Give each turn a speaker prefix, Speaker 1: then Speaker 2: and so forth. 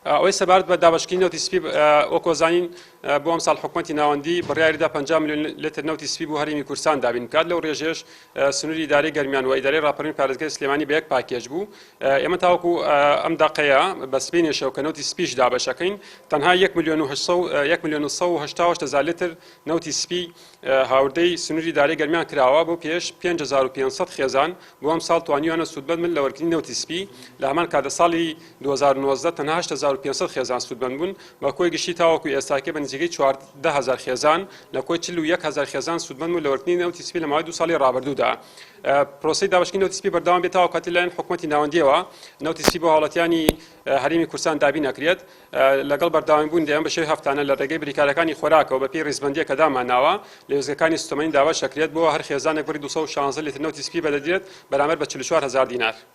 Speaker 1: ئەوەی سەبارەت بە دابەشکردنی نەوتی سپی وەکو زانین بۆ ئەم ساڵ حکوومەتی ناوەندی بڕیاریدا 50 میلیۆن لتر نەوتی سپی بۆ هەرێمی کوردستان دابین کات لەو ڕێژێش سنووری ئیدارەی گەرمیان و ئیدارەی ڕاپەڕینی پارێزگای سلێمانی بە یەک پاکێج بوو. ئێمە تاوەکو ئەم دەقەیە بە سبەینێشەوە کە نەوتی سپیش دابەشەکەین تەنها 1,880,000 لتر نەوتی سپی هاوردەی سنووری ئیدارەی گەرمیان کراوە بۆ پێش 5500 خێزان بۆ ئەم ساڵ توانیوانە سوودبەر من لە وەرگرتنی نەوتی سپی لە هەمان کاتە ساڵی 2019 تەنها 8500 خێزان سوودبەر بوون بە کۆی گشتی تاوەکو ئێستاکە بە نزیکەی 14000 خێزان لە کۆی 41000 خێزان سوودبەر بوون لە وەرگرتنی نەوتی سپی لە ماوەی 2 ساڵی ڕابردوودا. پرۆسەی دابەشکردنی نەوتی سپی بەردەوام بێتەوە کاتی لەلایەن حکوومەتی ناوەندیەوە نەوتی سپی بۆ هاوڵاتیانی هەرێمی کوردستان دابین نەکرێت لەگەڵ بەردەوامبوون دەیان بە شێوەی هەفتانە لە ڕێگەی بریکارەکانی خۆراکەوە بە پێی ڕیزبەندیە کە داماناوە لە وێستگەکانی سوتەمەنی داوا شەکرێت بۆ هەر خێزانێک بڕی 216 لتر نەوتی سپی بەدەدرێت بەرامبەر بە 44000 دینار.